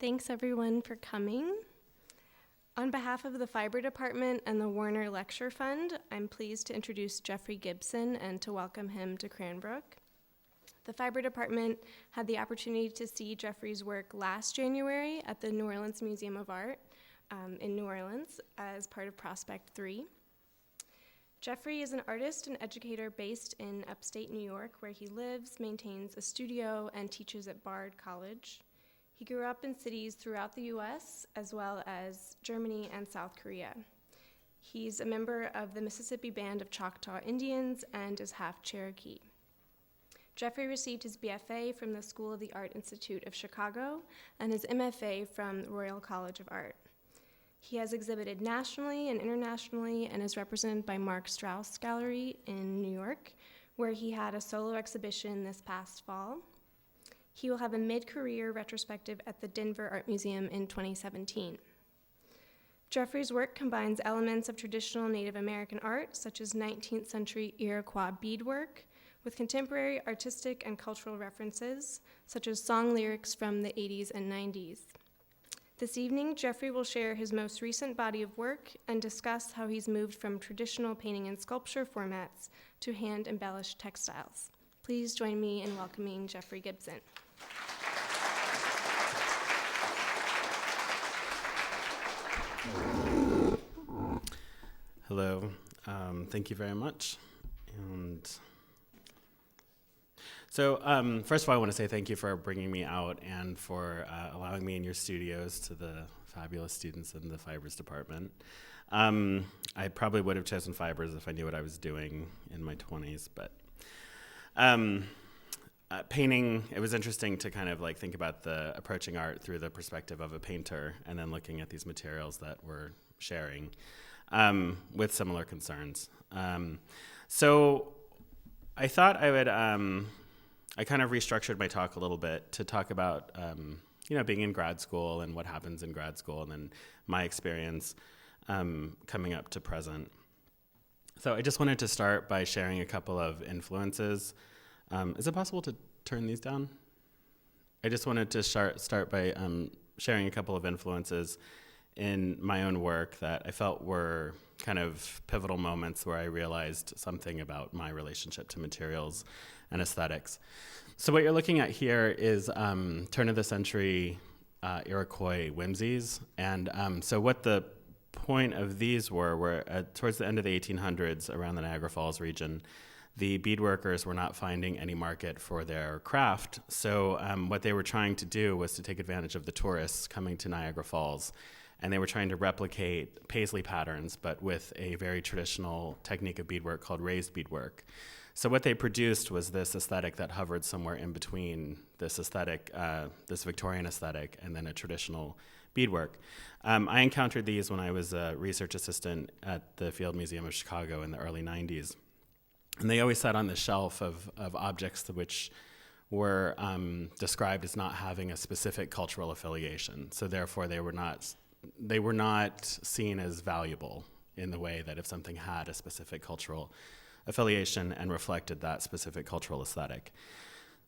Thanks everyone for coming. On behalf of the Fiber Department and the Warner Lecture Fund, I'm pleased to introduce Jeffrey Gibson and to welcome him to Cranbrook. The Fiber Department had the opportunity to see Jeffrey's work last January at the New Orleans Museum of Art in New Orleans as part of Prospect 3. Jeffrey is an artist and educator based in upstate New York, where he lives, maintains a studio, and teaches at Bard College. He grew up in cities throughout the US, as well as Germany and South Korea. He's a member of the Mississippi Band of Choctaw Indians and is half Cherokee. Jeffrey received his BFA from the School of the Art Institute of Chicago and his MFA from the Royal College of Art. He has exhibited nationally and internationally and is represented by Mark Strauss Gallery in New York, where he had a solo exhibition this past fall. He will have a mid-career retrospective at the Denver Art Museum in 2017. Jeffrey's work combines elements of traditional Native American art, such as 19th century Iroquois beadwork, with contemporary artistic and cultural references, such as song lyrics from the 80s and 90s. This evening, Jeffrey will share his most recent body of work and discuss how he's moved from traditional painting and sculpture formats to hand-embellished textiles. Please join me in welcoming Jeffrey Gibson. Hello, thank you very much. And so first of all, I want to say thank you for bringing me out and for allowing me in your studios, to the fabulous students in the Fibers department. I probably would have chosen Fibers if I knew what I was doing in my 20s, but painting, it was interesting to kind of like think about the approaching art through the perspective of a painter and then looking at these materials that we're sharing with similar concerns. So I thought I would, I kind of restructured my talk a little bit to talk about, being in grad school and what happens in grad school, and then my experience coming up to present. So I just wanted to start by sharing a couple of influences. Is it possible to turn these down? I just wanted to start by sharing a couple of influences in my own work that I felt were kind of pivotal moments where I realized something about my relationship to materials and aesthetics. So what you're looking at here is turn of the century Iroquois whimsies. And so what the point of these were towards the end of the 1800s around the Niagara Falls region, the beadworkers were not finding any market for their craft. So what they were trying to do was to take advantage of the tourists coming to Niagara Falls. And they were trying to replicate paisley patterns, but with a very traditional technique of beadwork called raised beadwork. So what they produced was this aesthetic that hovered somewhere in between this aesthetic, this Victorian aesthetic, and then a traditional beadwork. I encountered these when I was a research assistant at the Field Museum of Chicago in the early 90s. And they always sat on the shelf of objects which were described as not having a specific cultural affiliation. So therefore they were not seen as valuable in the way that if something had a specific cultural affiliation and reflected that specific cultural aesthetic.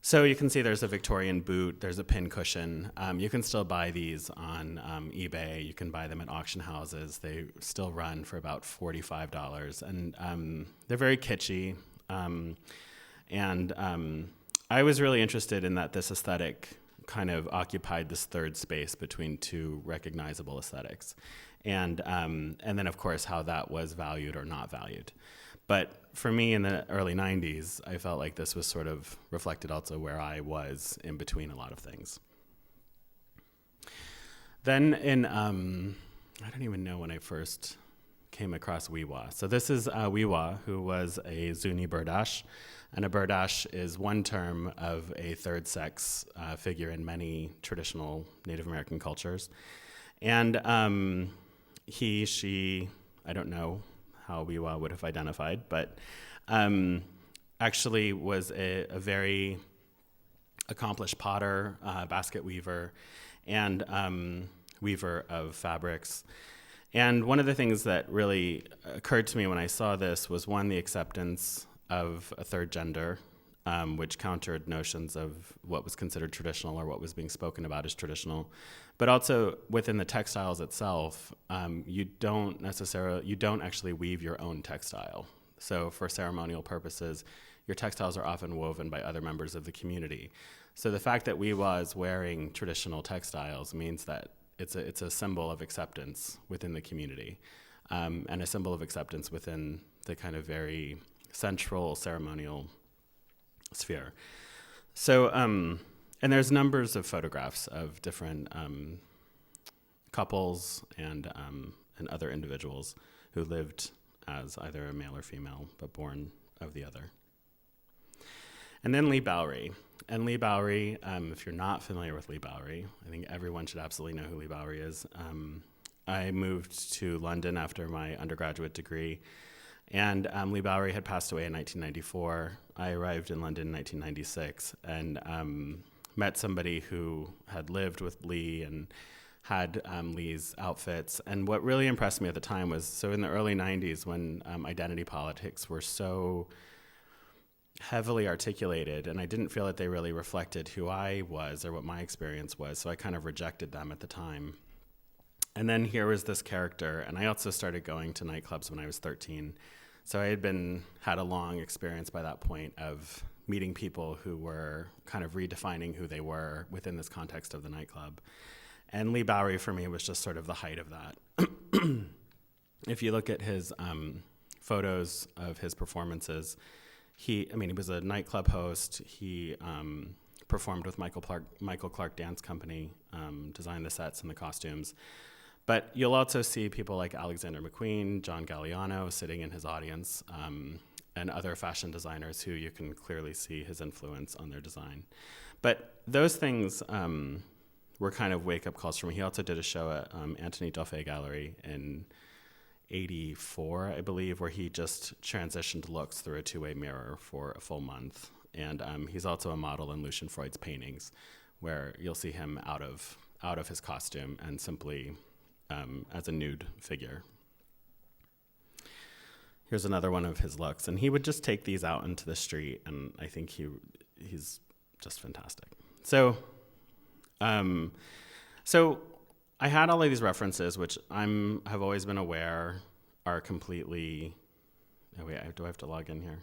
So you can see there's a Victorian boot, there's a pin cushion. You can still buy these on eBay. You can buy them at auction houses. They still run for about $45. And they're very kitschy. I was really interested in that this aesthetic kind of occupied this third space between two recognizable aesthetics. And then, of course, how that was valued or not valued. But for me in the early 90s, I felt like this was sort of reflected also where I was in between a lot of things. Then I don't even know when I first came across Weewa. So this is Weewa, who was a Zuni Burdash. And a Burdash is one term of a third sex figure in many traditional Native American cultures. And he, she, I don't know how Weewa would have identified, but actually was a very accomplished potter, basket weaver, and weaver of fabrics. And one of the things that really occurred to me when I saw this was, one, the acceptance of a third gender, which countered notions of what was considered traditional or what was being spoken about as traditional. But also within the textiles itself, you don't actually weave your own textile. So for ceremonial purposes, your textiles are often woven by other members of the community. So the fact that Wiwa is wearing traditional textiles means that it's a symbol of acceptance within the community, and a symbol of acceptance within the kind of very central ceremonial sphere. So, and there's numbers of photographs of different couples and other individuals who lived as either a male or female, but born of the other. And then Lee Bowery. And Lee Bowery, if you're not familiar with Lee Bowery, I think everyone should absolutely know who Lee Bowery is. I moved to London after my undergraduate degree, and Lee Bowery had passed away in 1994. I arrived in London in 1996 and met somebody who had lived with Lee and had Lee's outfits. And what really impressed me at the time was, so in the early 90s when identity politics were so heavily articulated, and I didn't feel that they really reflected who I was or what my experience was, so I kind of rejected them at the time. And then here was this character, and I also started going to nightclubs when I was 13. So I had a long experience by that point of meeting people who were kind of redefining who they were within this context of the nightclub. And Lee Bowery for me was just sort of the height of that. If you look at his photos of his performances, he was a nightclub host. He performed with Michael Clark Dance Company, designed the sets and the costumes. But you'll also see people like Alexander McQueen, John Galliano sitting in his audience, and other fashion designers who you can clearly see his influence on their design. But those things were kind of wake-up calls for me. He also did a show at Antony Dauphin Gallery in 84, I believe, where he just transitioned looks through a two-way mirror for a full month. And he's also a model in Lucian Freud's paintings, where you'll see him out of his costume and simply as a nude figure. Here's another one of his looks, and he would just take these out into the street, and I think he's just fantastic. So I had all of these references, which have always been aware are completely. Oh wait, do I have to log in here?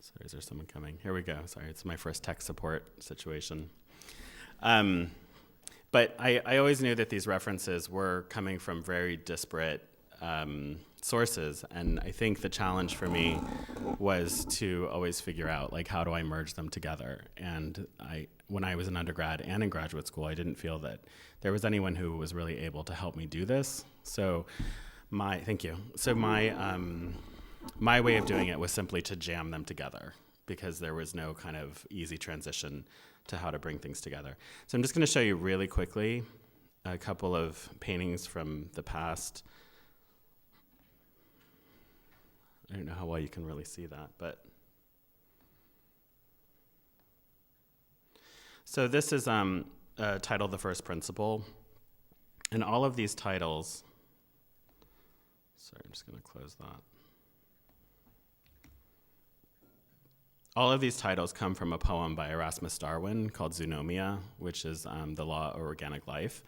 Sorry, is there someone coming? Here we go. Sorry, it's my first tech support situation. But I always knew that these references were coming from very disparate sources, and I think the challenge for me was to always figure out, like, how do I merge them together? And when I was an undergrad and in graduate school, I didn't feel that there was anyone who was really able to help me do this. So thank you. So my way of doing it was simply to jam them together, because there was no kind of easy transition to how to bring things together. So I'm just going to show you really quickly a couple of paintings from the past. I don't know how well you can really see that, but. So this is titled The First Principle. And all of these titles, sorry, I'm just going to close that. All of these titles come from a poem by Erasmus Darwin called Zoonomia, which is the law of organic life.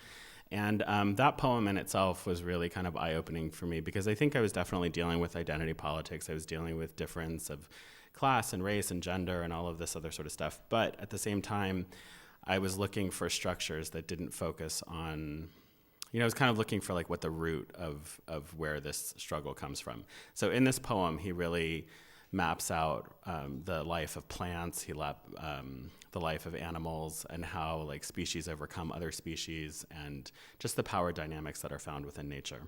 And that poem in itself was really kind of eye-opening for me, because I think I was definitely dealing with identity politics. I was dealing with difference of class and race and gender and all of this other sort of stuff. But at the same time, I was looking for structures that didn't focus on, I was kind of looking for like what the root of where this struggle comes from. So in this poem, he really maps out the life of plants, the life of animals, and how like species overcome other species, and just the power dynamics that are found within nature.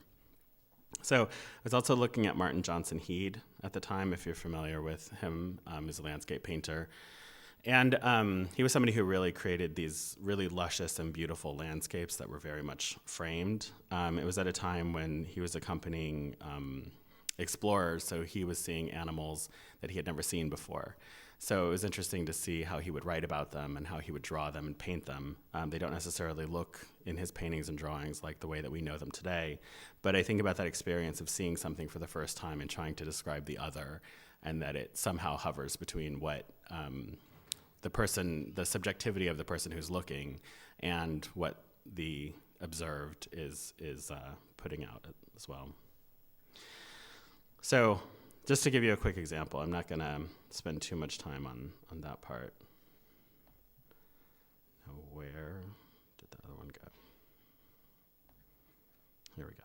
So I was also looking at Martin Johnson Heade at the time, if you're familiar with him. He's a landscape painter. And he was somebody who really created these really luscious and beautiful landscapes that were very much framed. It was at a time when he was accompanying explorers, so he was seeing animals that he had never seen before. So it was interesting to see how he would write about them and how he would draw them and paint them. They don't necessarily look in his paintings and drawings like the way that we know them today. But I think about that experience of seeing something for the first time and trying to describe the other, and that it somehow hovers between what the subjectivity of the person who's looking and what the observed is putting out as well. So just to give you a quick example, I'm not going to spend too much time on that part. Now, where did the other one go? Here we go.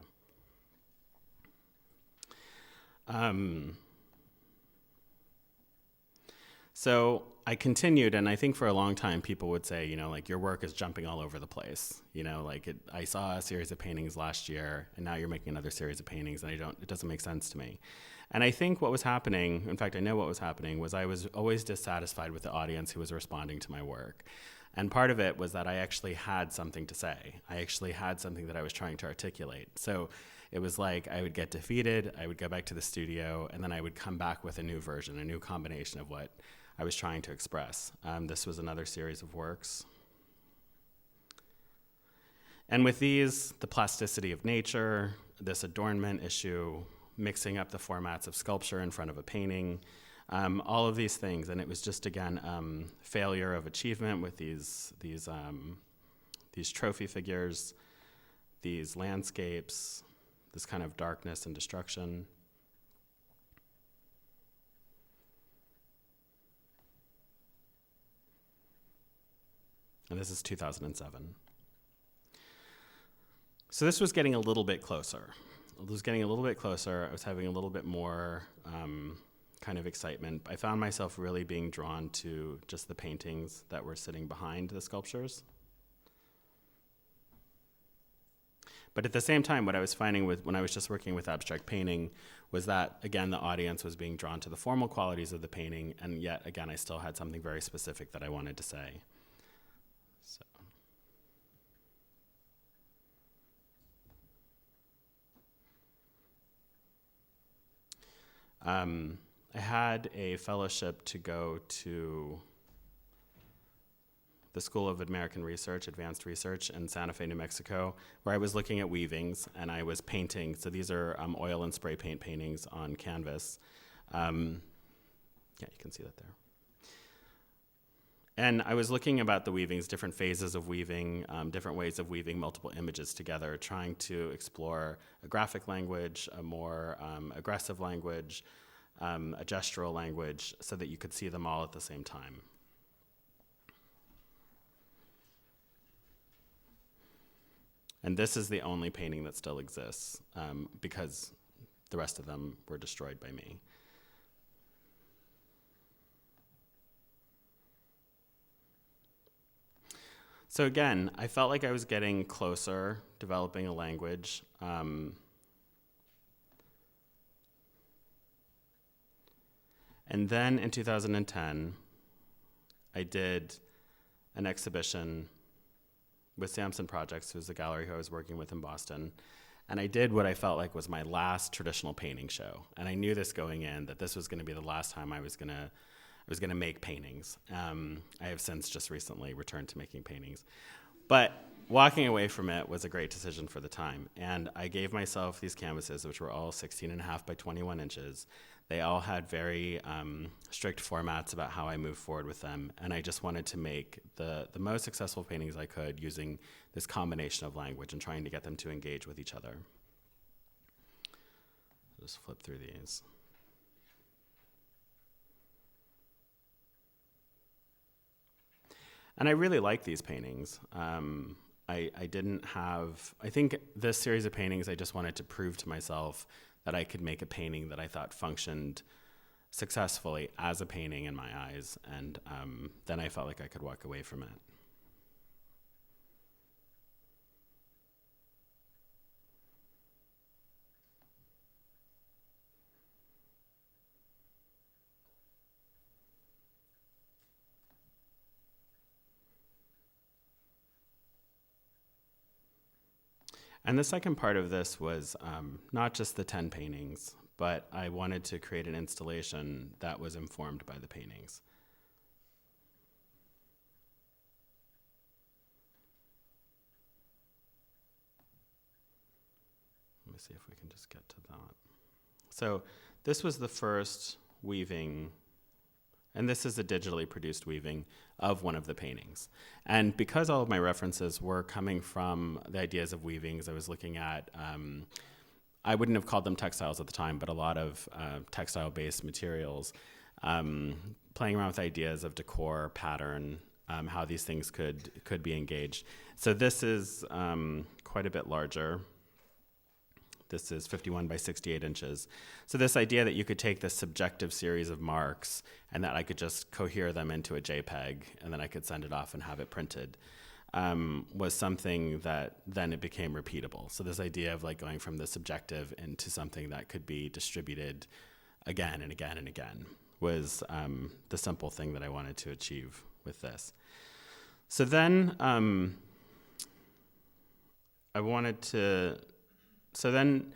So I continued, and I think for a long time people would say, like, your work is jumping all over the place. I saw a series of paintings last year, and now you're making another series of paintings, and it doesn't make sense to me. And I think what was happening, in fact, I know what was happening, was I was always dissatisfied with the audience who was responding to my work. And part of it was that I actually had something to say. I actually had something that I was trying to articulate. So it was like I would get defeated, I would go back to the studio, and then I would come back with a new version, a new combination of what I was trying to express. This was another series of works. And with these, the plasticity of nature, this adornment issue, mixing up the formats of sculpture in front of a painting, all of these things. And it was just, again, failure of achievement with these trophy figures, these landscapes, this kind of darkness and destruction. And this is 2007. So this was getting a little bit closer. It was getting a little bit closer. I was having a little bit more kind of excitement. I found myself really being drawn to just the paintings that were sitting behind the sculptures. But at the same time, what I was finding when I was just working with abstract painting was that, again, the audience was being drawn to the formal qualities of the painting, and yet, again, I still had something very specific that I wanted to say. So. I had a fellowship to go to the School of American Research, Advanced Research in Santa Fe, New Mexico, where I was looking at weavings and I was painting. So these are oil and spray paint paintings on canvas. Yeah, you can see that there. And I was looking about the weavings, different phases of weaving, different ways of weaving multiple images together, trying to explore a graphic language, a more aggressive language, a gestural language, so that you could see them all at the same time. And this is the only painting that still exists, because the rest of them were destroyed by me. So again, I felt like I was getting closer, developing a language. And then in 2010, I did an exhibition with Samson Projects, who's the gallery who I was working with in Boston. And I did what I felt like was my last traditional painting show. And I knew this going in, that this was going to be the last time I was going to make paintings. I have since just recently returned to making paintings. But walking away from it was a great decision for the time. And I gave myself these canvases, which were all 16.5 by 21 inches. They all had very strict formats about how I moved forward with them. And I just wanted to make the most successful paintings I could using this combination of language and trying to get them to engage with each other. I'll just flip through these. And I really like these paintings. I think this series of paintings, I just wanted to prove to myself that I could make a painting that I thought functioned successfully as a painting in my eyes, and then I felt like I could walk away from it. And the second part of this was not just the 10 paintings, but I wanted to create an installation that was informed by the paintings. me see if we can just get to that. So this was the first weaving, and this is a digitally produced weaving of one of the paintings. And because all of my references were coming from the ideas of weavings, I was looking at, I wouldn't have called them textiles at the time, but a lot of textile-based materials, playing around with ideas of decor, pattern, how these things could be engaged. So this is quite a bit larger. This is 51 by 68 inches. So this idea that you could take this subjective series of marks and that I could just cohere them into a JPEG and then I could send it off and have it printed was something that then it became repeatable. So this idea of like going from the subjective into something that could be distributed again and again and again was the simple thing that I wanted to achieve with this. So then So then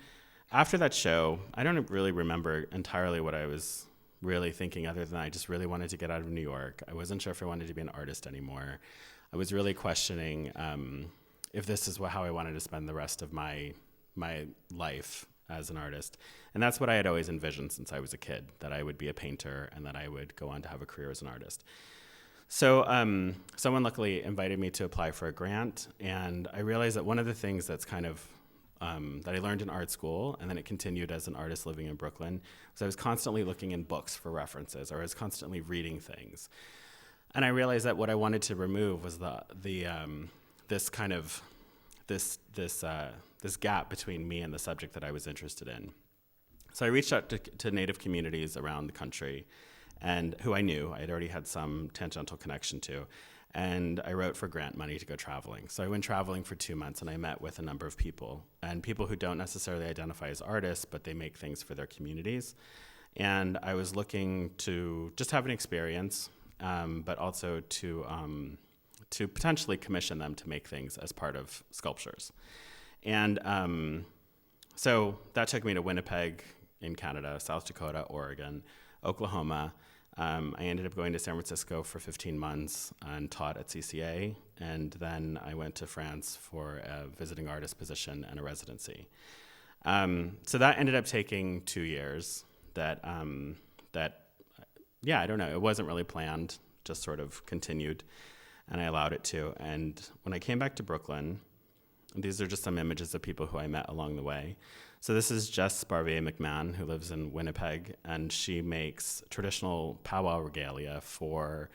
after that show, I don't really remember entirely what I was really thinking other than I just really wanted to get out of New York. I wasn't sure if I wanted to be an artist anymore. I was really questioning if this is how I wanted to spend the rest of my life as an artist. And that's what I had always envisioned since I was a kid, that I would be a painter and that I would go on to have a career as an artist. So someone luckily invited me to apply for a grant, and I realized that one of the things that's kind of that I learned in art school, and then it continued as an artist living in Brooklyn, was I was constantly looking in books for references, or I was constantly reading things. And I realized that what I wanted to remove was this gap between me and the subject that I was interested in. So I reached out to Native communities around the country, and who I knew, I had already had some tangential connection to, and I wrote for grant money to go traveling. So I went traveling for 2 months, and I met with a number of people, and people who don't necessarily identify as artists, but they make things for their communities. And I was looking to just have an experience, but also to potentially commission them to make things as part of sculptures. And so that took me to Winnipeg in Canada, South Dakota, Oregon, Oklahoma. I ended up going to San Francisco for 15 months and taught at CCA, and then I went to France for a visiting artist position and a residency. So that ended up taking 2 years. I don't know, it wasn't really planned, just sort of continued, and I allowed it to. And when I came back to Brooklyn, these are just some images of people who I met along the way. So this is Jess Barbier McMahon, who lives in Winnipeg, and she makes traditional powwow regalia for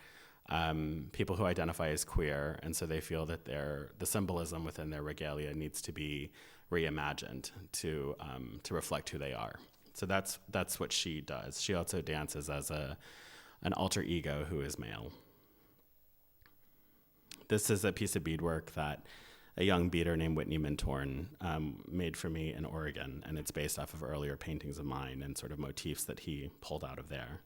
people who identify as queer, and so they feel that the symbolism within their regalia needs to be reimagined to reflect who they are. So that's what she does. She also dances as an alter ego who is male. This is a piece of beadwork that a young beater named Whitney Mintorn made for me in Oregon, and it's based off of earlier paintings of mine and sort of motifs that he pulled out of there.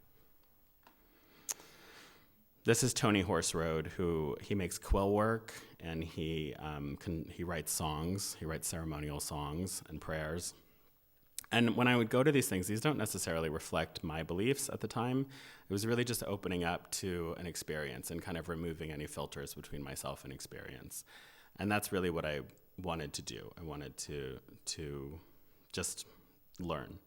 This is Tony Horseroad, who he makes quill work, and he writes songs. He writes ceremonial songs and prayers. And when I would go to these things, these don't necessarily reflect my beliefs at the time. It was really just opening up to an experience and kind of removing any filters between myself and experience. And that's really what I wanted to do. I wanted to just learn.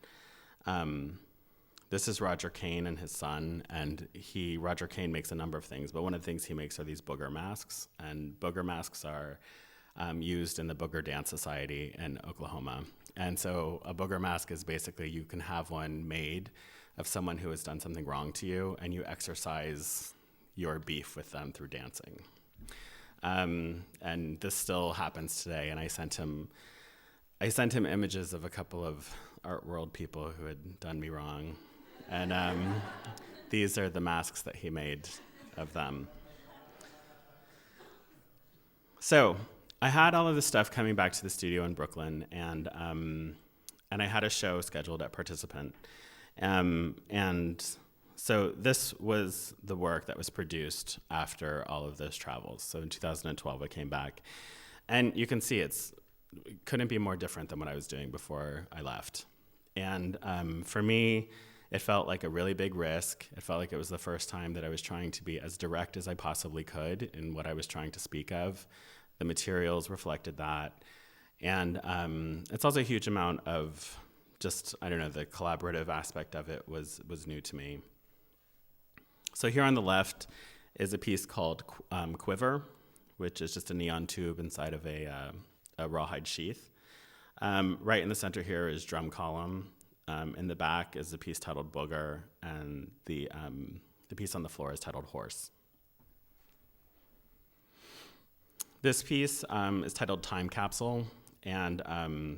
This is Roger Kane and his son, and Roger Kane makes a number of things, but one of the things he makes are these booger masks, and booger masks are used in the Booger Dance Society in Oklahoma. And so a booger mask is basically, you can have one made of someone who has done something wrong to you, and you exercise your beef with them through dancing. And this still happens today, and I sent him images of a couple of art world people who had done me wrong, and these are the masks that he made of them. So I had all of this stuff coming back to the studio in Brooklyn, and I had a show scheduled at Participant, and so this was the work that was produced after all of those travels. So in 2012, I came back, and you can see it couldn't be more different than what I was doing before I left. And for me, it felt like a really big risk. It felt like it was the first time that I was trying to be as direct as I possibly could in what I was trying to speak of. The materials reflected that. And it's also a huge amount of just, I don't know, the collaborative aspect of it was new to me. So here on the left is a piece called Quiver, which is just a neon tube inside of a rawhide sheath. Right in the center here is Drum Column. In the back is a piece titled Booger, and the piece on the floor is titled Horse. This piece is titled Time Capsule. And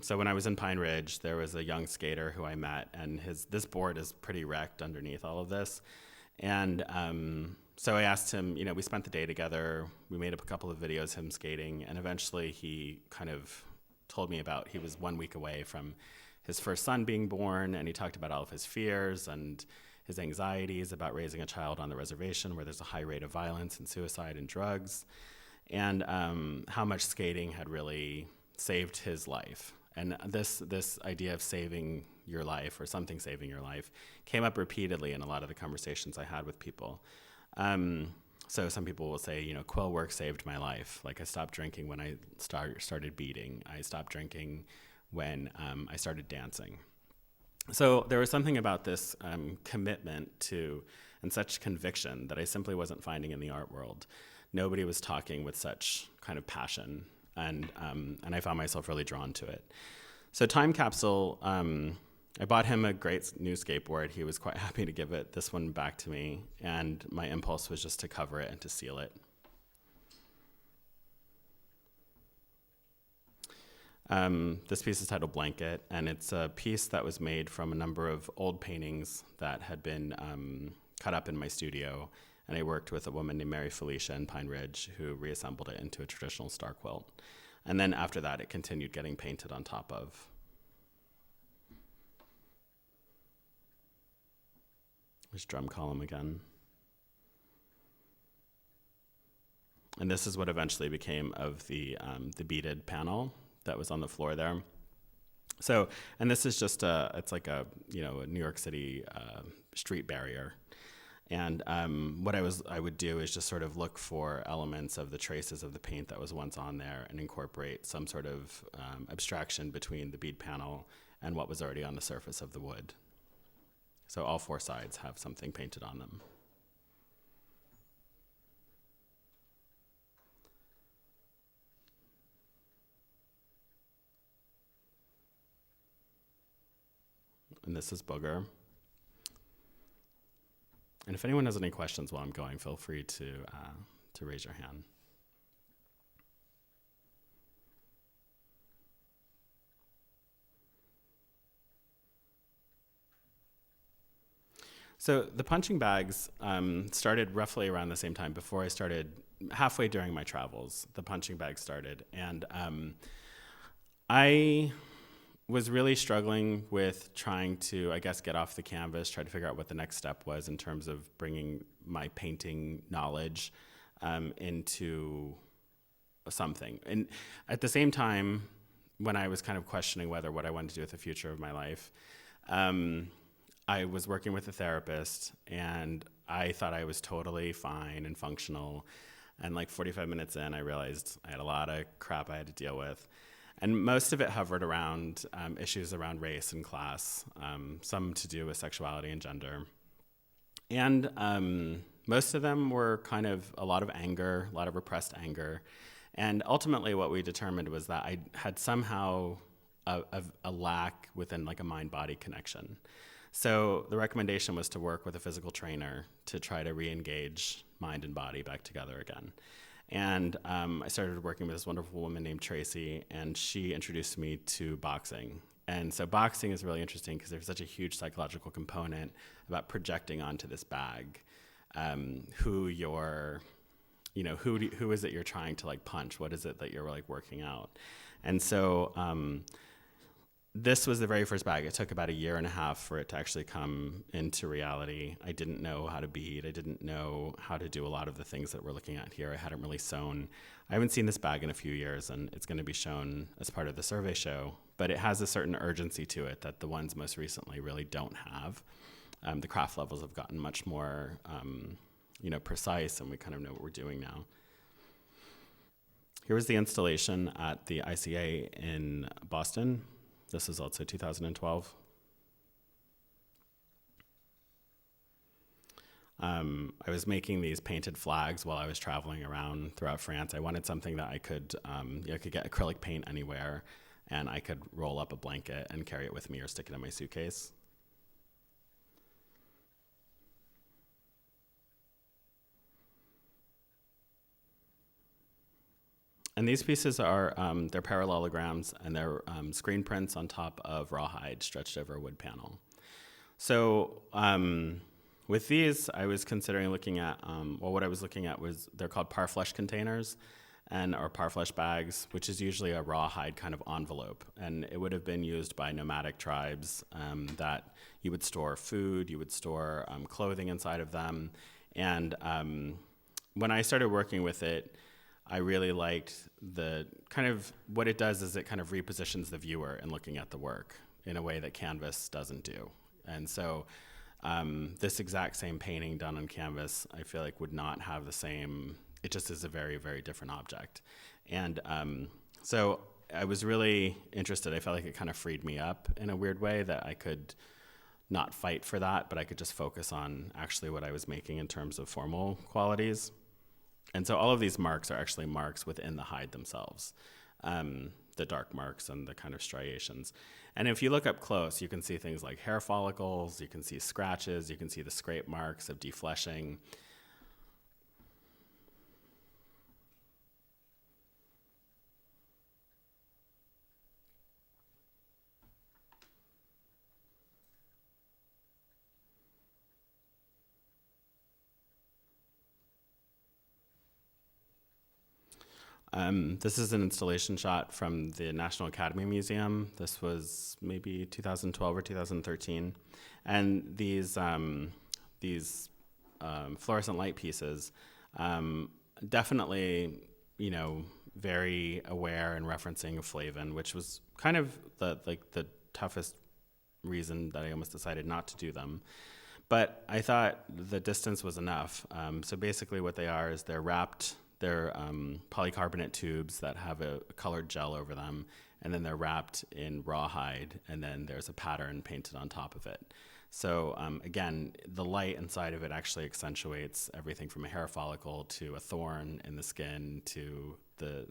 so when I was in Pine Ridge, there was a young skater who I met, and this board is pretty wrecked underneath all of this. And so I asked him, we spent the day together, we made up a couple of videos, him skating, and eventually he kind of told me about, he was 1 week away from his first son being born, and he talked about all of his fears and his anxieties about raising a child on the reservation where there's a high rate of violence and suicide and drugs, and how much skating had really saved his life. And this idea of saving your life, or something saving your life, came up repeatedly in a lot of the conversations I had with people. So some people will say, quill work saved my life. Like, I stopped drinking when I started beading. I stopped drinking when I started dancing. So there was something about this commitment to, and such conviction, that I simply wasn't finding in the art world. Nobody was talking with such kind of passion, and I found myself really drawn to it. So Time Capsule, I bought him a great new skateboard. He was quite happy to give this one back to me, and my impulse was just to cover it and to seal it. This piece is titled Blanket, and it's a piece that was made from a number of old paintings that had been cut up in my studio, and I worked with a woman named Mary Felicia in Pine Ridge who reassembled it into a traditional star quilt. And then after that, it continued getting painted on top of. There's Drum Column again. And this is what eventually became of the beaded panel that was on the floor there. So, and this is just it's like a New York City street barrier. And what I would do is just sort of look for elements of the traces of the paint that was once on there and incorporate some sort of abstraction between the bead panel and what was already on the surface of the wood. So all four sides have something painted on them. And this is Booger. And if anyone has any questions while I'm going, feel free to raise your hand. So the punching bags started roughly around the same time. Before I started, halfway during my travels, the punching bags started. And I was really struggling with trying to, I guess, get off the canvas, try to figure out what the next step was in terms of bringing my painting knowledge into something. And at the same time, when I was kind of questioning what I wanted to do with the future of my life, I was working with a therapist, and I thought I was totally fine and functional. And like 45 minutes in, I realized I had a lot of crap I had to deal with. And most of it hovered around issues around race and class, some to do with sexuality and gender. And most of them were kind of a lot of anger, a lot of repressed anger. And ultimately what we determined was that I had somehow a lack within like a mind-body connection. So the recommendation was to work with a physical trainer to try to re-engage mind and body back together again. And I started working with this wonderful woman named Tracy, and she introduced me to boxing. And so boxing is really interesting because there's such a huge psychological component about projecting onto this bag who is it you're trying to like punch? What is it that you're like working out? And so this was the very first bag. It took about 1.5 years for it to actually come into reality. I didn't know how to bead. I didn't know how to do a lot of the things that we're looking at here. I hadn't really sewn. I haven't seen this bag in a few years, and it's going to be shown as part of the survey show. But it has a certain urgency to it that the ones most recently really don't have. The craft levels have gotten much more precise, and we kind of know what we're doing now. Here was the installation at the ICA in Boston. This is also 2012. I was making these painted flags while I was traveling around throughout France. I wanted something that I could get acrylic paint anywhere, and I could roll up a blanket and carry it with me or stick it in my suitcase. And these pieces are, they're parallelograms, and they're screen prints on top of rawhide stretched over a wood panel. So with these, I was considering looking at, what I was looking at was, they're called parfleche containers, or parfleche bags, which is usually a rawhide kind of envelope. And it would have been used by nomadic tribes that you would store food, you would store clothing inside of them. And when I started working with it, I really liked the kind of, what it does is it kind of repositions the viewer in looking at the work in a way that canvas doesn't do. And so this exact same painting done on canvas, I feel like would not have the same, it just is a very, very different object. And so I was really interested. I felt like it kind of freed me up in a weird way, that I could not fight for that, but I could just focus on actually what I was making in terms of formal qualities. And so all of these marks are actually marks within the hide themselves, the dark marks and the kind of striations. And if you look up close, you can see things like hair follicles, you can see scratches, you can see the scrape marks of defleshing. This is an installation shot from the National Academy Museum. This was maybe 2012 or 2013. And these fluorescent light pieces, definitely, very aware and referencing flavin, which was kind of the toughest reason that I almost decided not to do them. But I thought the distance was enough. So basically what they are is they're polycarbonate tubes that have a colored gel over them, and then they're wrapped in rawhide, and then there's a pattern painted on top of it. So again, the light inside of it actually accentuates everything from a hair follicle to a thorn in the skin to the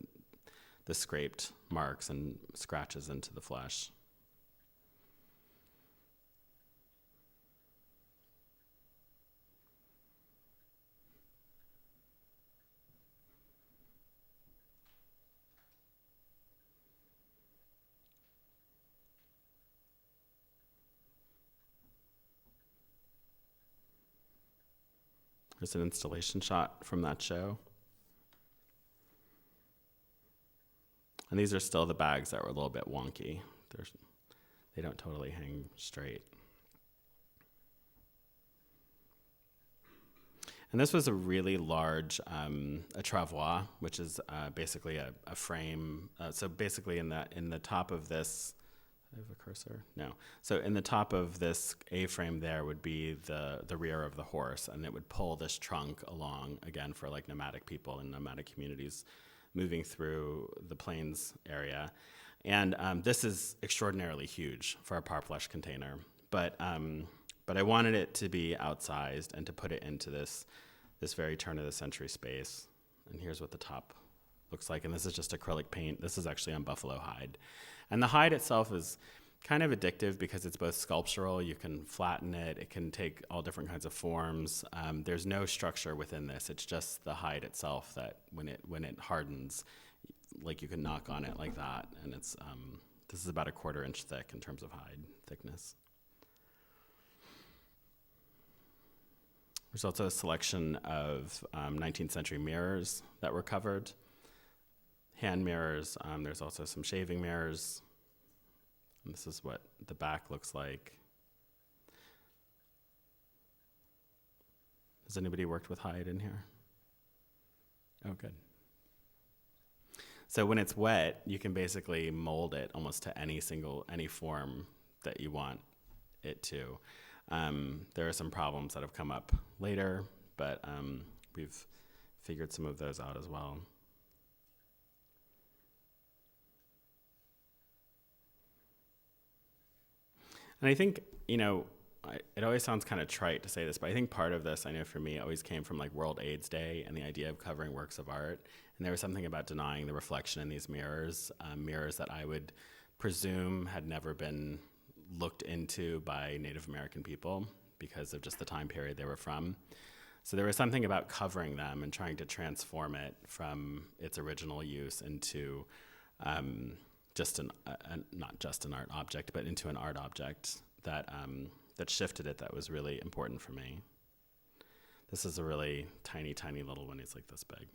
scraped marks and scratches into the flesh. There's an installation shot from that show. And these are still the bags that were a little bit wonky. They don't totally hang straight. And this was a really large a travois, which is basically a frame. So basically in the top of this, I have a cursor? No. So in the top of this A-frame there would be the rear of the horse, and it would pull this trunk along, again, for like nomadic people and nomadic communities moving through the plains area. And this is extraordinarily huge for a parfleche container. But I wanted it to be outsized and to put it into this very turn-of-the-century space. And here's what the top looks like. And this is just acrylic paint. This is actually on buffalo hide. And the hide itself is kind of addictive because it's both sculptural. You can flatten it. It can take all different kinds of forms. There's no structure within this. It's just the hide itself that when it hardens, like you can knock on it like that. And it's this is about 1/4 inch thick in terms of hide thickness. There's also a selection of 19th century mirrors that were covered. Hand mirrors. There's also some shaving mirrors. And this is what the back looks like. Has anybody worked with hide in here? Oh, good. So when it's wet, you can basically mold it almost to any form that you want it to. There are some problems that have come up later, but we've figured some of those out as well. And I think, it always sounds kind of trite to say this, but I think part of this, I know for me, always came from like World AIDS Day and the idea of covering works of art. And there was something about denying the reflection in these mirrors, mirrors that I would presume had never been looked into by Native American people because of just the time period they were from. So there was something about covering them and trying to transform it from its original use into not just an art object, but into an art object that shifted it. That was really important for me. This is a really tiny, tiny little one. He's like this big.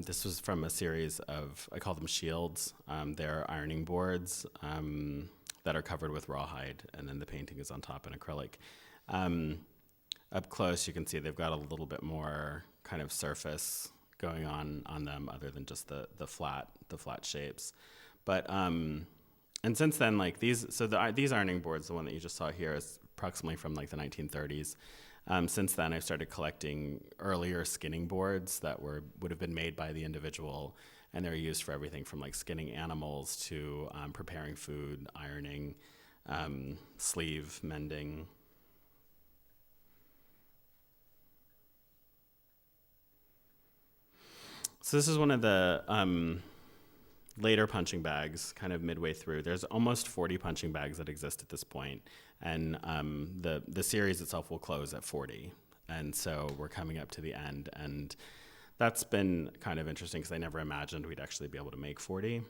This was from a series of, I call them shields. They're ironing boards that are covered with rawhide, and then the painting is on top in acrylic. Up close, you can see they've got a little bit more kind of surface going on them, other than just the flat shapes. But and since then, like these ironing boards, the one that you just saw here, is approximately from like the 1930s. Since then, I've started collecting earlier skinning boards that would have been made by the individual, and they're used for everything from like skinning animals to preparing food, ironing, sleeve mending. So this is one of the later punching bags, kind of midway through. There's almost 40 punching bags that exist at this point, and the series itself will close at 40. And so we're coming up to the end, and that's been kind of interesting because I never imagined we'd actually be able to make 40.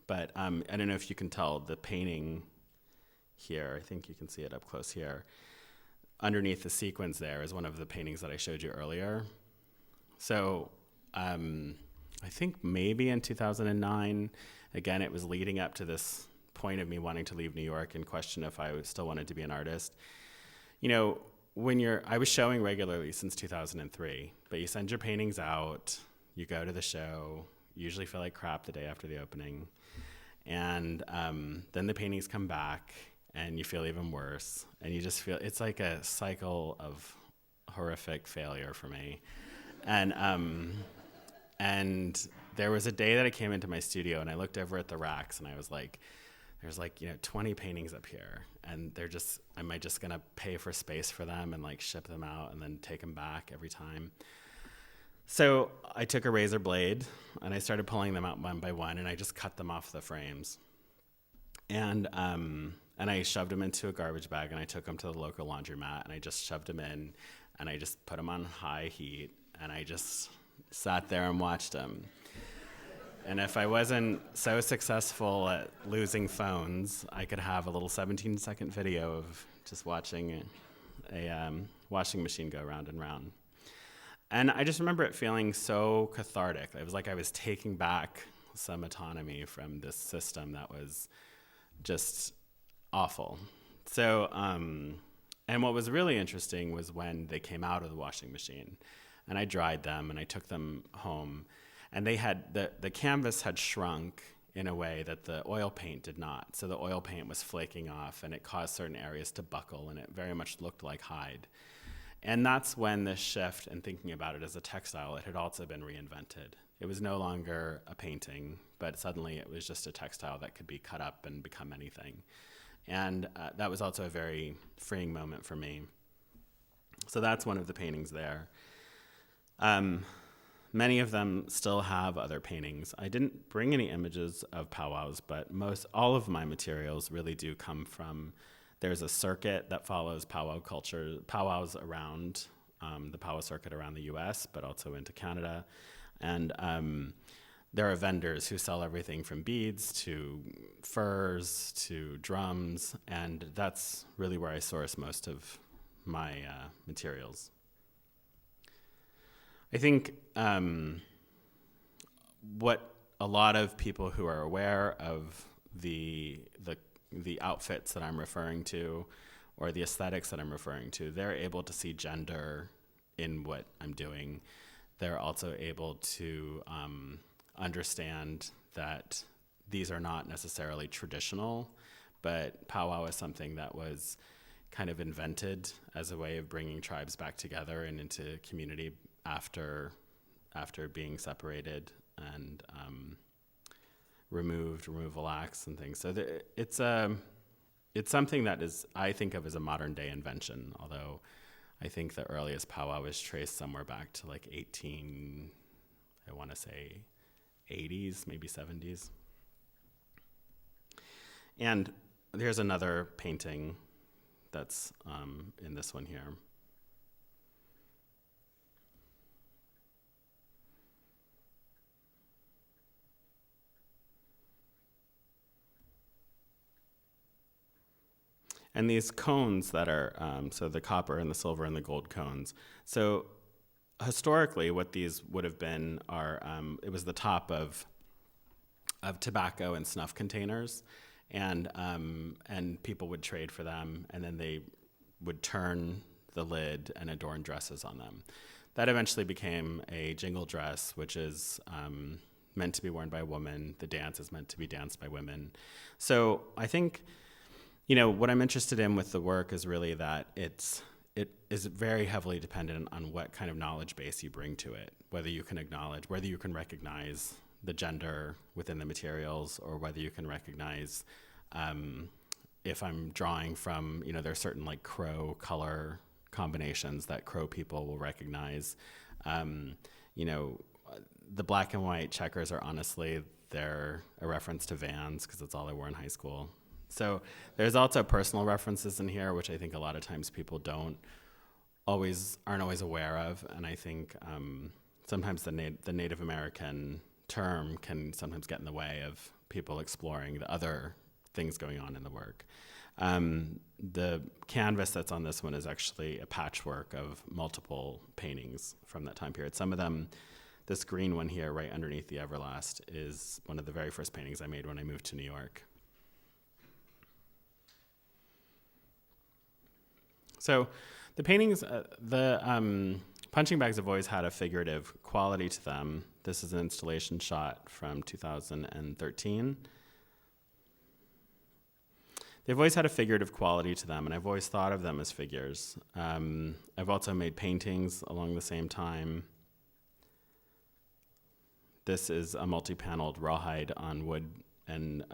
But I don't know if you can tell the painting here. I think you can see it up close here. Underneath the sequins there is one of the paintings that I showed you earlier. So I think maybe in 2009, again, it was leading up to this point of me wanting to leave New York and question if I still wanted to be an artist. I was showing regularly since 2003, but you send your paintings out, you go to the show, you usually feel like crap the day after the opening, and then the paintings come back and you feel even worse, and you just feel, it's like a cycle of horrific failure for me. And there was a day that I came into my studio and I looked over at the racks and I was like, there's 20 paintings up here, and am I just gonna pay for space for them and like ship them out and then take them back every time? So I took a razor blade and I started pulling them out one by one, and I just cut them off the frames. And I shoved them into a garbage bag, and I took them to the local laundromat, and I just shoved them in, and I just put them on high heat, and I just sat there and watched them. And if I wasn't so successful at losing phones, I could have a little 17-second video of just watching a washing machine go round and round. And I just remember it feeling so cathartic. It was like I was taking back some autonomy from this system that was just awful. So, and what was really interesting was when they came out of the washing machine, and I dried them and I took them home, and they had, the canvas had shrunk in a way that the oil paint did not. So the oil paint was flaking off, and it caused certain areas to buckle, and it very much looked like hide. And that's when this shift in thinking about it as a textile, it had also been reinvented. It was no longer a painting, but suddenly it was just a textile that could be cut up and become anything. And that was also a very freeing moment for me. So that's one of the paintings there. Many of them still have other paintings. I didn't bring any images of powwows, but all of my materials really do come from, there's a circuit that follows powwow culture, powwows around the powwow circuit around the US, but also into Canada. And there are vendors who sell everything from beads to furs to drums, and that's really where I source most of my materials. I think what a lot of people who are aware of the outfits that I'm referring to, or the aesthetics that I'm referring to, they're able to see gender in what I'm doing. They're also able to understand that these are not necessarily traditional, but powwow is something that was kind of invented as a way of bringing tribes back together and into community after being separated and removal acts and things. So it's something that is, I think of as a modern day invention, although I think the earliest powwow is traced somewhere back to like 80s, maybe 70s. And there's another painting that's in this one here. And these cones that are, so the copper and the silver and the gold cones. So historically, what these would have been are, it was the top of tobacco and snuff containers, and people would trade for them, and then they would turn the lid and adorn dresses on them. That eventually became a jingle dress, which is meant to be worn by a woman. The dance is meant to be danced by women. So I think, what I'm interested in with the work is really that it is very heavily dependent on what kind of knowledge base you bring to it, whether you can recognize the gender within the materials, or whether you can recognize if I'm drawing from, there are certain like crow color combinations that crow people will recognize. The black and white checkers are honestly, they're a reference to Vans because that's all I wore in high school. So there's also personal references in here, which I think a lot of times people aren't always aware of. And I think sometimes the Native American term can sometimes get in the way of people exploring the other things going on in the work. The canvas that's on this one is actually a patchwork of multiple paintings from that time period. Some of them, this green one here right underneath the Everlast, is one of the very first paintings I made when I moved to New York. So the paintings, the punching bags have always had a figurative quality to them. This is an installation shot from 2013. They've always had a figurative quality to them, and I've always thought of them as figures. I've also made paintings along the same time. This is a multi-paneled rawhide on wood, and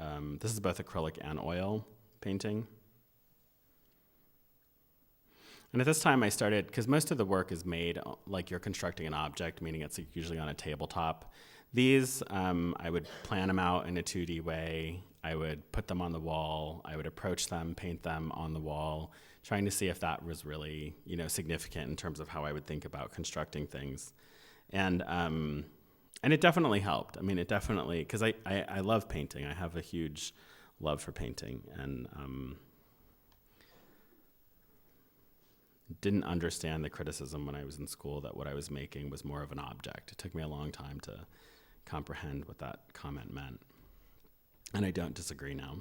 this is both acrylic and oil painting. And at this time I started, because most of the work is made like you're constructing an object, meaning it's usually on a tabletop. These, I would plan them out in a 2D way. I would put them on the wall. I would approach them, paint them on the wall, trying to see if that was really, significant in terms of how I would think about constructing things. And it definitely helped. I mean, it definitely, because I love painting. I have a huge love for painting, and didn't understand the criticism when I was in school that what I was making was more of an object. It took me a long time to comprehend what that comment meant. And I don't disagree now.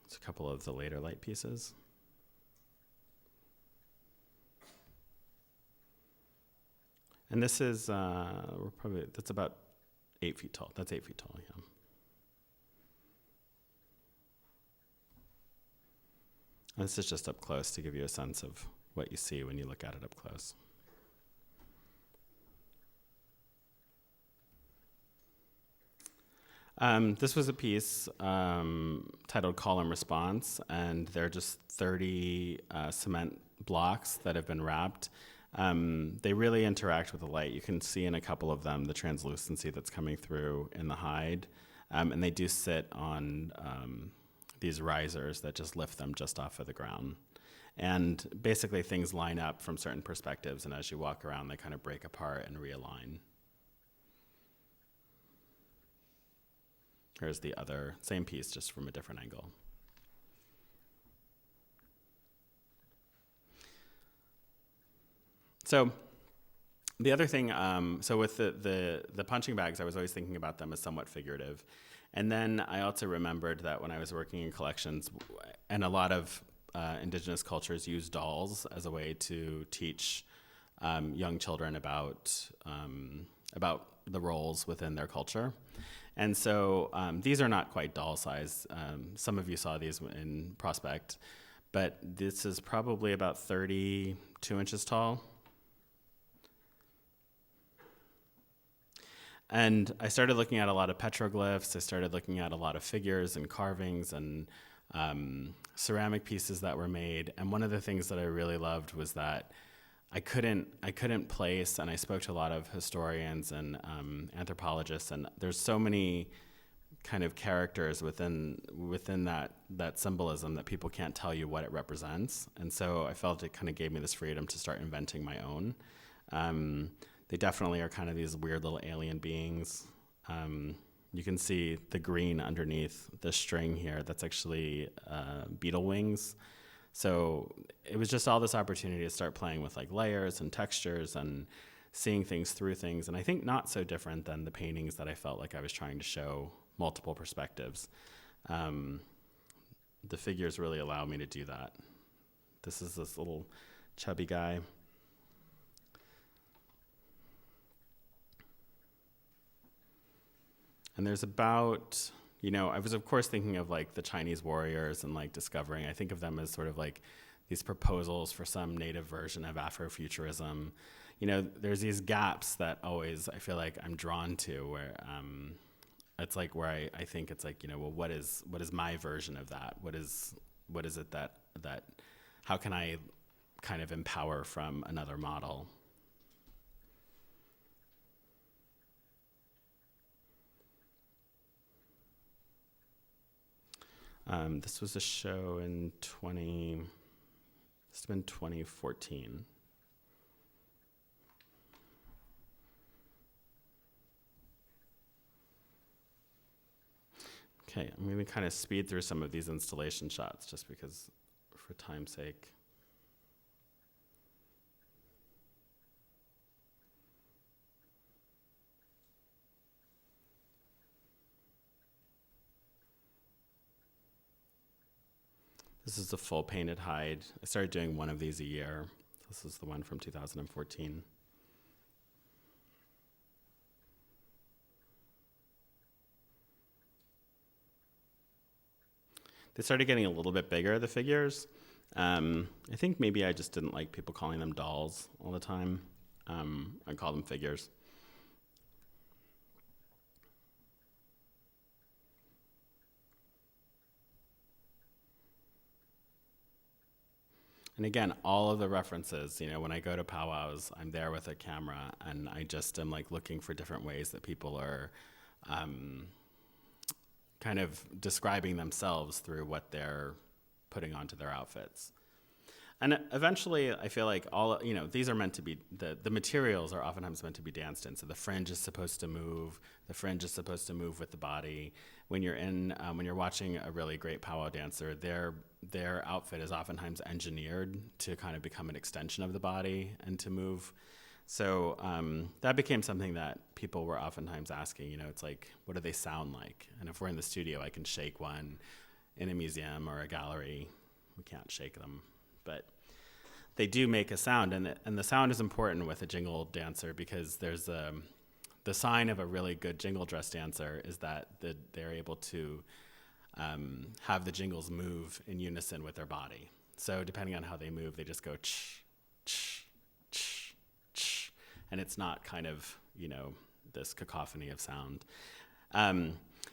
It's a couple of the later light pieces. And this is, that's about 8 feet tall. That's 8 feet tall, yeah. And this is just up close to give you a sense of what you see when you look at it up close. This was a piece titled Call and Response, and they're just 30 cement blocks that have been wrapped. They really interact with the light. You can see in a couple of them the translucency that's coming through in the hide, and they do sit on these risers that just lift them just off of the ground. And basically things line up from certain perspectives, and as you walk around, they kind of break apart and realign. Here's the other, same piece, just from a different angle. So the other thing, so with the punching bags, I was always thinking about them as somewhat figurative. And then I also remembered that when I was working in collections, and a lot of indigenous cultures use dolls as a way to teach young children about the roles within their culture. And so these are not quite doll size. Some of you saw these in Prospect, but this is probably about 32 inches tall. And I started looking at a lot of petroglyphs. I started looking at a lot of figures and carvings and ceramic pieces that were made. And one of the things that I really loved was that I couldn't place, and I spoke to a lot of historians and anthropologists, and there's so many kind of characters within that symbolism that people can't tell you what it represents. And so I felt it kind of gave me this freedom to start inventing my own. They definitely are kind of these weird little alien beings. You can see the green underneath the string here. That's actually beetle wings. So it was just all this opportunity to start playing with like layers and textures and seeing things through things. And I think not so different than the paintings that I felt like I was trying to show multiple perspectives. The figures really allow me to do that. This is this little chubby guy. And there's about, I was of course thinking of like the Chinese warriors and like discovering, I think of them as sort of like these proposals for some native version of Afrofuturism. There's these gaps that always I feel like I'm drawn to where it's like where I think it's like, well, what is my version of that? What is it that how can I kind of empower from another model? This was a show in 2014. Okay, I'm going to kind of speed through some of these installation shots just because, for time's sake. This is the full painted hide. I started doing one of these a year. This is the one from 2014. They started getting a little bit bigger, the figures. I think maybe I just didn't like people calling them dolls all the time. I call them figures. And again, all of the references, when I go to powwows, I'm there with a camera and I just am like looking for different ways that people are kind of describing themselves through what they're putting onto their outfits. And eventually I feel like these are meant to be, the materials are oftentimes meant to be danced in. So the fringe is supposed to move, with the body. When you're watching a really great powwow dancer, their outfit is oftentimes engineered to kind of become an extension of the body and to move. So that became something that people were oftentimes asking, it's like, what do they sound like? And if we're in the studio, I can shake one. In a museum or a gallery, we can't shake them. But they do make a sound, and the sound is important with a jingle dancer because there's the sign of a really good jingle dress dancer is that they're able to have the jingles move in unison with their body. So depending on how they move, they just go ch, ch, ch, ch, and it's not kind of, this cacophony of sound.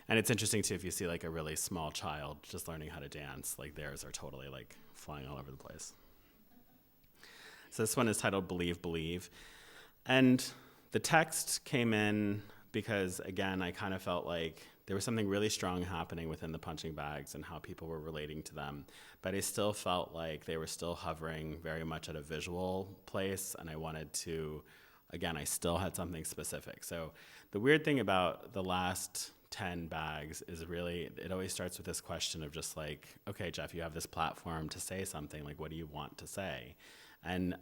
And it's interesting too, if you see like a really small child just learning how to dance, like theirs are totally like flying all over the place. So this one is titled Believe, Believe. And the text came in because, again, I kind of felt like there was something really strong happening within the punching bags and how people were relating to them. But I still felt like they were still hovering very much at a visual place, and I wanted to, again, I still had something specific. So the weird thing about the last 10 bags is really, it always starts with this question of just like, okay, Jeff, you have this platform to say something, like what do you want to say? And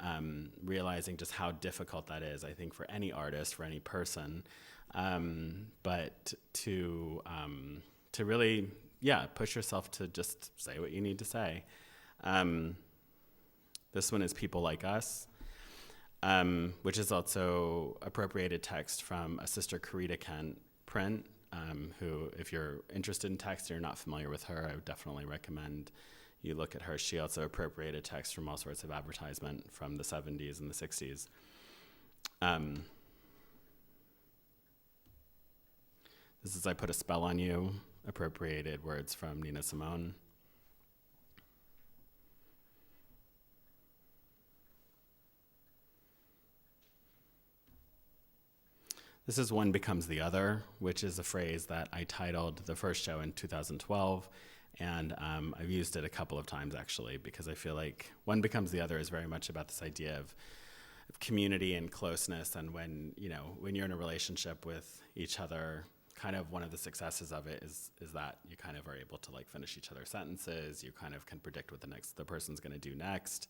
realizing just how difficult that is, I think, for any artist, for any person, but to really, push yourself to just say what you need to say. This one is People Like Us, which is also appropriated text from a Sister Karita Kent print who, if you're interested in text and you're not familiar with her, I would definitely recommend you look at her. She also appropriated text from all sorts of advertisement from the 70s and the 60s. This is I Put a Spell on You, appropriated words from Nina Simone. This is One Becomes the Other, which is a phrase that I titled the first show in 2012, and I've used it a couple of times actually, because I feel like One Becomes the Other is very much about this idea of community and closeness, and when you're in a relationship with each other, kind of one of the successes of it is that you kind of are able to like finish each other's sentences. You kind of can predict what the person's going to do next.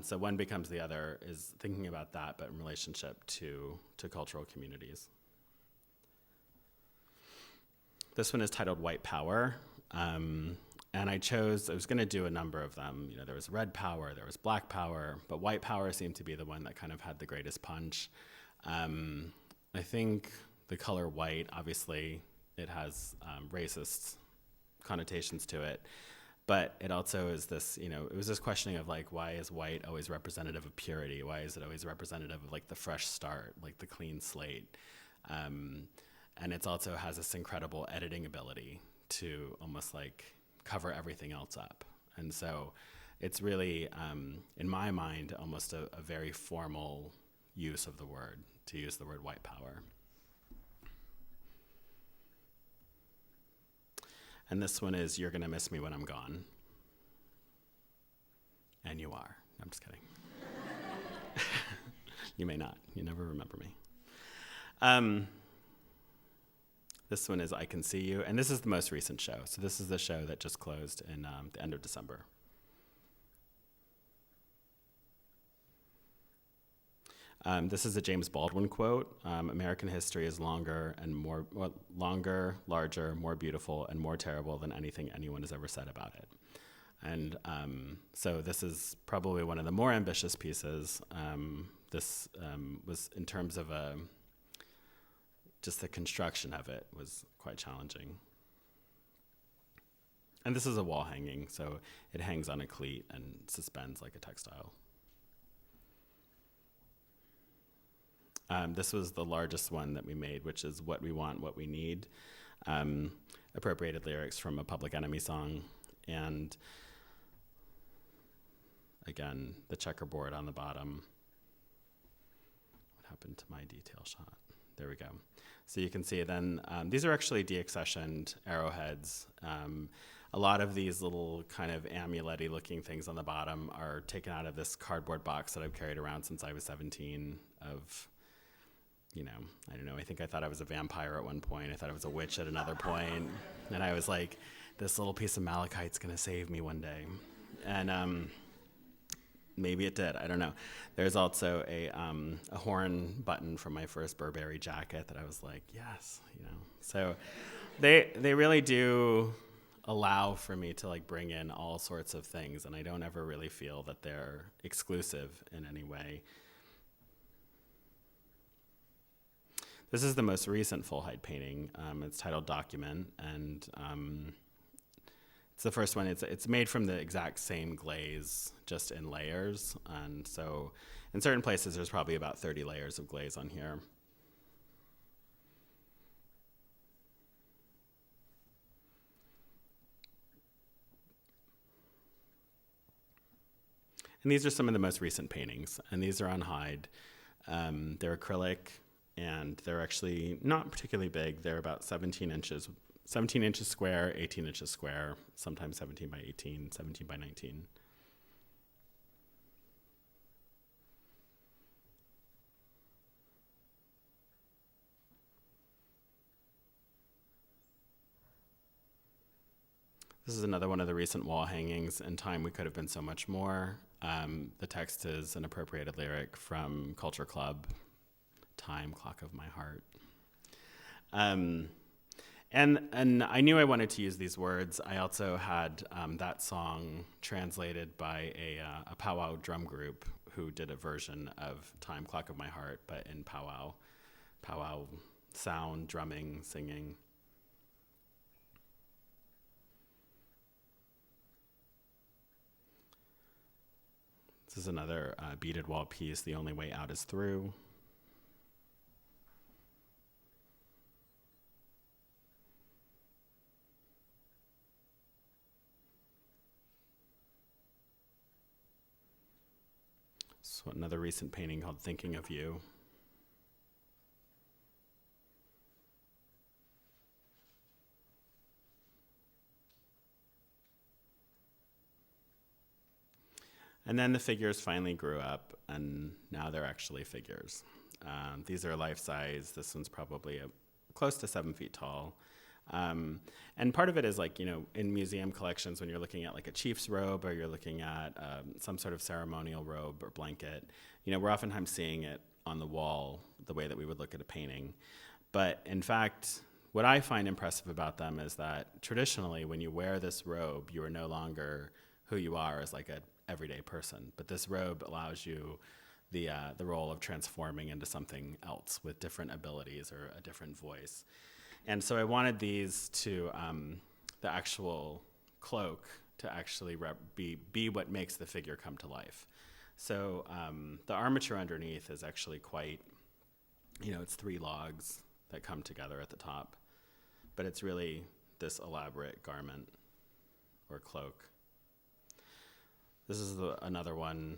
So One Becomes the Other is thinking about that, but in relationship to cultural communities. This one is titled White Power. And I was going to do a number of them. There was red power, there was black power, but white power seemed to be the one that kind of had the greatest punch. I think the color white, obviously, it has racist connotations to it. But it also is this, it was this questioning of like, why is white always representative of purity? Why is it always representative of like the fresh start, like the clean slate? And it also has this incredible editing ability to almost like cover everything else up. And so it's really, in my mind, almost a very formal use of the word, to use the word white power. And this one is You're Gonna Miss Me When I'm Gone. And you are. I'm just kidding. You may not. You never remember me. This one is I Can See You. And this is the most recent show. So this is the show that just closed in the end of December. This is a James Baldwin quote. American history is longer, larger, more beautiful, and more terrible than anything anyone has ever said about it. And so this is probably one of the more ambitious pieces. This was, in terms of just the construction of it, was quite challenging. And this is a wall hanging, so it hangs on a cleat and suspends like a textile. This was the largest one that we made, which is What We Want, What We Need. Appropriated lyrics from a Public Enemy song. And again, the checkerboard on the bottom. What happened to my detail shot? There we go. So you can see then, these are actually deaccessioned arrowheads. A lot of these little kind of amulet-y looking things on the bottom are taken out of this cardboard box that I've carried around since I was 17 of, I don't know, I think I thought I was a vampire at one point. I thought I was a witch at another point. And I was like, this little piece of malachite's going to save me one day. And maybe it did. I don't know. There's also a horn button from my first Burberry jacket that I was like, yes, So they really do allow for me to like bring in all sorts of things, and I don't ever really feel that they're exclusive in any way. This is the most recent full height painting. It's titled Document, and it's the first one. It's made from the exact same glaze, just in layers. And so in certain places, there's probably about 30 layers of glaze on here. And these are some of the most recent paintings, and these are on hide. They're acrylic, and they're actually not particularly big. They're about 17 inches square, 18 inches square, sometimes 17 by 18, 17 by 19. This is another one of the recent wall hangings. In time, we could have been so much more. The text is an appropriated lyric from Culture Club, Time, Clock of My Heart. And I knew I wanted to use these words. I also had that song translated by a powwow drum group who did a version of Time, Clock of My Heart, but in powwow sound, drumming, singing. This is another beaded wall piece, The Only Way Out Is Through. So another recent painting called Thinking of You. And then the figures finally grew up, and now they're actually figures. These are life-size. This one's probably close to 7 feet tall. And part of it is like, in museum collections, when you're looking at like a chief's robe or you're looking at some sort of ceremonial robe or blanket, we're oftentimes seeing it on the wall the way that we would look at a painting. But in fact, what I find impressive about them is that traditionally when you wear this robe, you are no longer who you are as like an everyday person. But this robe allows you the role of transforming into something else with different abilities or a different voice. And so I wanted these to, the actual cloak to actually be what makes the figure come to life. So the armature underneath is actually quite, it's 3 logs that come together at the top. But it's really this elaborate garment or cloak. This is another one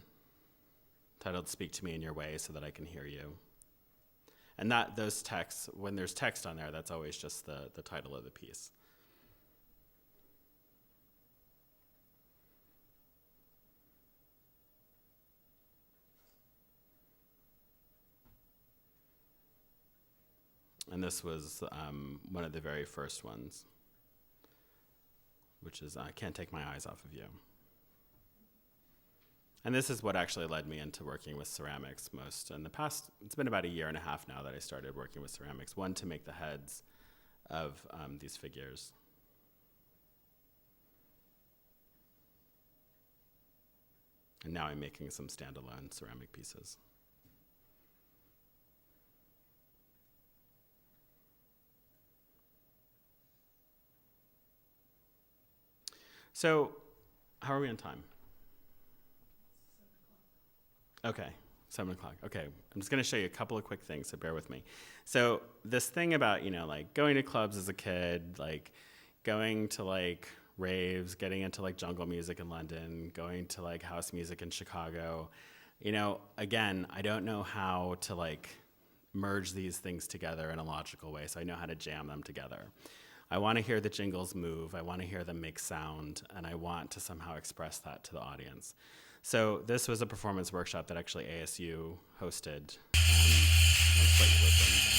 titled Speak to Me in Your Way so that I can hear you. And those texts, when there's text on there, that's always just the title of the piece. And this was one of the very first ones, which is I Can't Take My Eyes Off of You. And this is what actually led me into working with ceramics most. In the past, it's been about 1.5 years now that I started working with ceramics. One, to make the heads of these figures. And now I'm making some standalone ceramic pieces. So, how are we on time? Okay, 7 o'clock. Okay, I'm just going to show you a couple of quick things, so bear with me. So this thing about, like going to clubs as a kid, like going to like raves, getting into like jungle music in London, going to like house music in Chicago, again, I don't know how to like merge these things together in a logical way, so I know how to jam them together. I want to hear the jingles move, I want to hear them make sound, and I want to somehow express that to the audience. So this was a performance workshop that actually ASU hosted. Let's let you listen.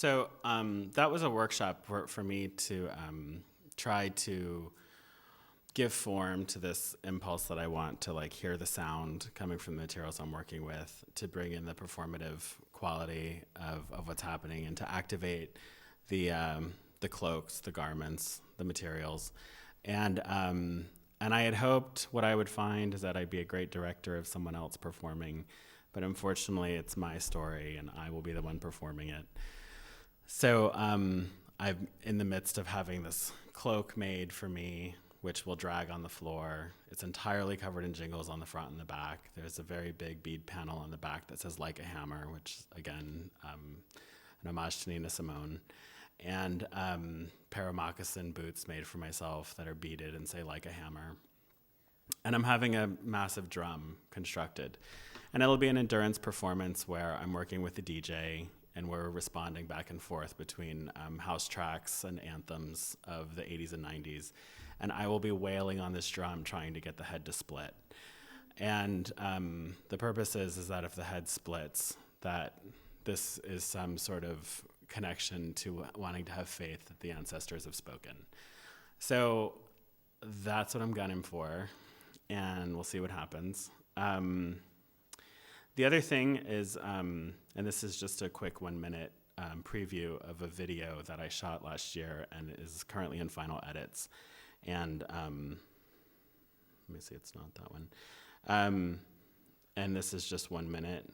So that was a workshop for me to try to give form to this impulse that I want to like hear the sound coming from the materials I'm working with, to bring in the performative quality of what's happening, and to activate the cloaks, the garments, the materials. And I had hoped what I would find is that I'd be a great director of someone else performing, but unfortunately it's my story and I will be the one performing it. So I'm in the midst of having this cloak made for me, which will drag on the floor. It's entirely covered in jingles on the front and the back. There's a very big bead panel on the back that says "Like a Hammer," which again, an homage to Nina Simone. And pair of moccasin boots made for myself that are beaded and say "Like a Hammer." And I'm having a massive drum constructed. And it'll be an endurance performance where I'm working with the DJ and we're responding back and forth between house tracks and anthems of the 80s and 90s. And I will be wailing on this drum trying to get the head to split. And the purpose is that if the head splits, that this is some sort of connection to wanting to have faith that the ancestors have spoken. So that's what I'm gunning for, and we'll see what happens. The other thing is, and this is just a quick 1-minute preview of a video that I shot last year and is currently in final edits. And let me see, it's not that one. And this is just 1 minute.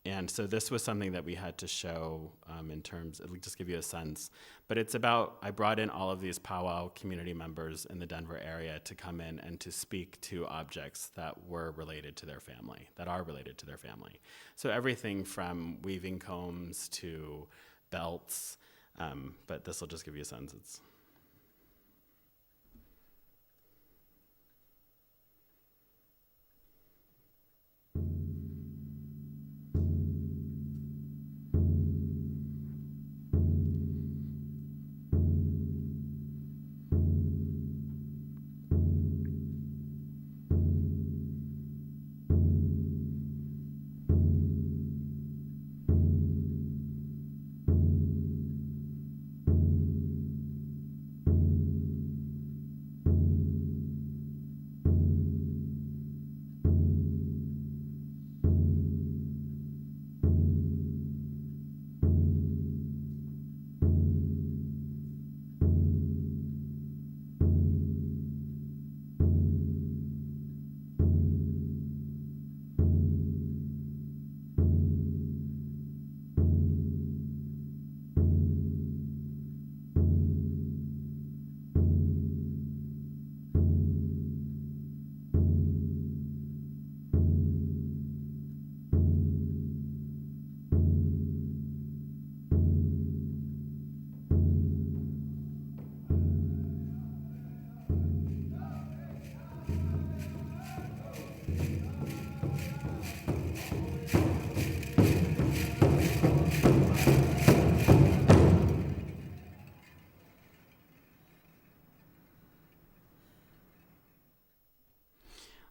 And so this was something that we had to show in terms, it'll just give you a sense. But it's about, I brought in all of these powwow community members in the Denver area to come in and to speak to objects that were related to their family, that are related to their family. So everything from weaving combs to belts, but this will just give you a sense. It's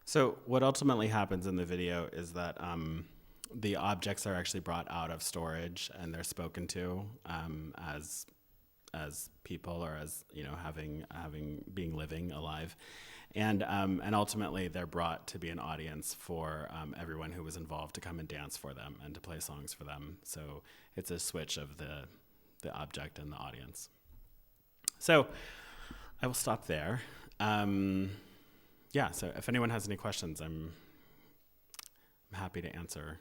So what ultimately happens in the video is that the objects are actually brought out of storage and they're spoken to as people, or as, you know, being living alive, and ultimately they're brought to be an audience for everyone who was involved to come and dance for them and to play songs for them. So it's a switch of the object and the audience. So I will stop there. Yeah, so if anyone has any questions, I'm happy to answer